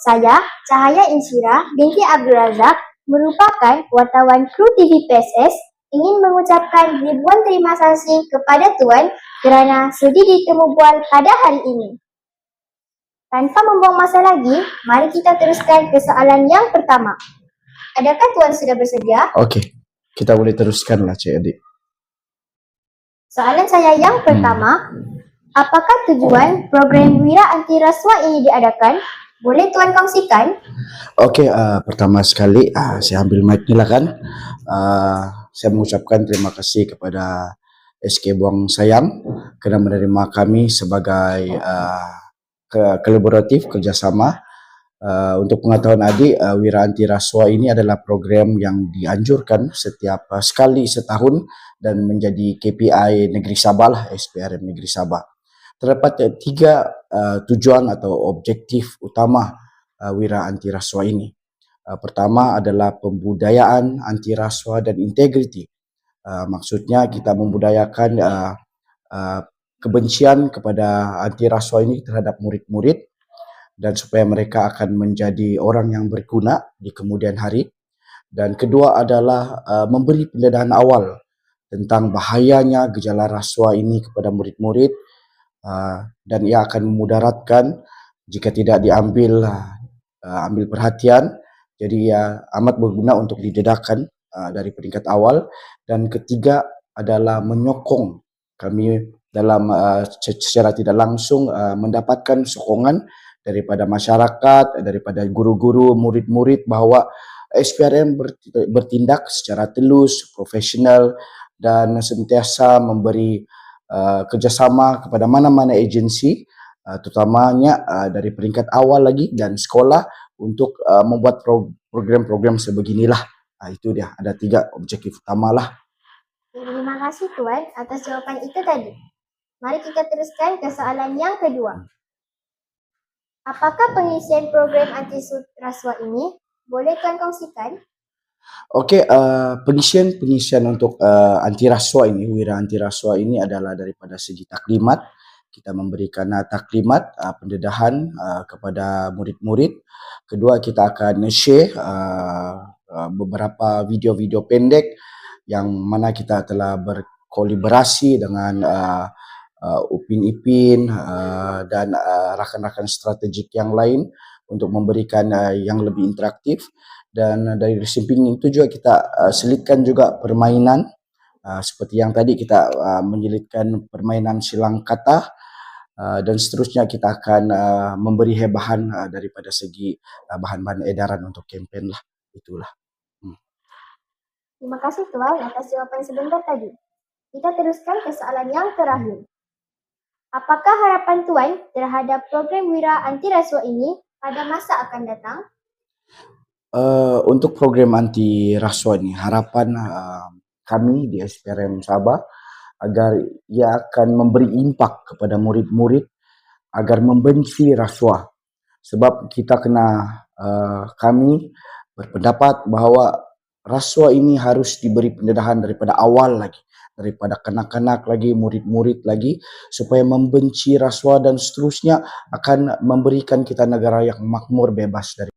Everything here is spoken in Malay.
Saya, Cahaya Insyirah binti Abdul Razak, merupakan wartawan kru TV PSS, ingin mengucapkan ribuan terima kasih kepada Tuan kerana sudi ditemu bual pada hari ini. Tanpa membuang masa lagi, mari kita teruskan ke soalan yang pertama. Adakah Tuan sudah bersedia? Okey, kita boleh teruskanlah Cik Adik. Soalan saya yang pertama, apakah tujuan program Wira Anti Rasuah ini diadakan? Boleh Tuan kongsikan? Okey, pertama sekali saya ambil mic ni lah kan. Saya mengucapkan terima kasih kepada SK Buang Sayang kerana menerima kami sebagai kolaboratif kerjasama. Untuk pengetahuan adik, Wira Anti Rasuah ini adalah program yang dianjurkan setiap sekali setahun dan menjadi KPI Negeri Sabah lah, SPRM Negeri Sabah. Terdapat tiga tujuan atau objektif utama Wira Anti Rasuah ini. Pertama adalah pembudayaan anti rasuah dan integriti. Maksudnya kita membudayakan kebencian kepada anti rasuah ini terhadap murid-murid dan supaya mereka akan menjadi orang yang berguna di kemudian hari. Dan kedua adalah memberi pendedahan awal tentang bahayanya gejala rasuah ini kepada murid-murid dan ia akan memudaratkan jika tidak diambil ambil perhatian. Jadi ia amat berguna untuk didedahkan dari peringkat awal. Dan ketiga adalah menyokong kami dalam secara tidak langsung mendapatkan sokongan daripada masyarakat, daripada guru-guru, murid-murid bahawa SPRM bertindak secara telus, profesional dan sentiasa memberi kerjasama kepada mana-mana agensi, terutamanya dari peringkat awal lagi dan sekolah untuk membuat program-program sebeginilah. Itu dia, ada tiga objektif utama lah. Terima kasih Tuan atas jawapan itu tadi. Mari kita teruskan ke soalan yang kedua. Apakah pengisian program anti rasuah ini? Boleh Tuan kongsikan? Okey, pengisian untuk anti rasuah ini, Wira Anti Rasuah ini adalah daripada segi taklimat. Kita memberikan taklimat, pendedahan kepada murid-murid. Kedua, kita akan share beberapa video-video pendek yang mana kita telah berkolaborasi dengan Upin Ipin dan rakan-rakan strategik yang lain untuk memberikan yang lebih interaktif. Dan dari samping itu juga kita selitkan juga permainan seperti yang tadi kita menyelitkan permainan silang kata dan seterusnya kita akan memberi hebahan daripada segi bahan-bahan edaran untuk kempen lah. Itulah. Terima kasih Tuan atas jawapan sebentar tadi. Kita teruskan ke soalan yang terakhir. Apakah harapan Tuan terhadap program Wira Anti Rasuah ini pada masa akan datang? Untuk program anti rasuah ini, harapan kami di SPRM Sabah agar ia akan memberi impak kepada murid-murid agar membenci rasuah. Sebab kita kami berpendapat bahawa rasuah ini harus diberi pendedahan daripada awal lagi, daripada kanak-kanak lagi, murid-murid lagi, supaya membenci rasuah dan seterusnya akan memberikan kita negara yang makmur, bebas dari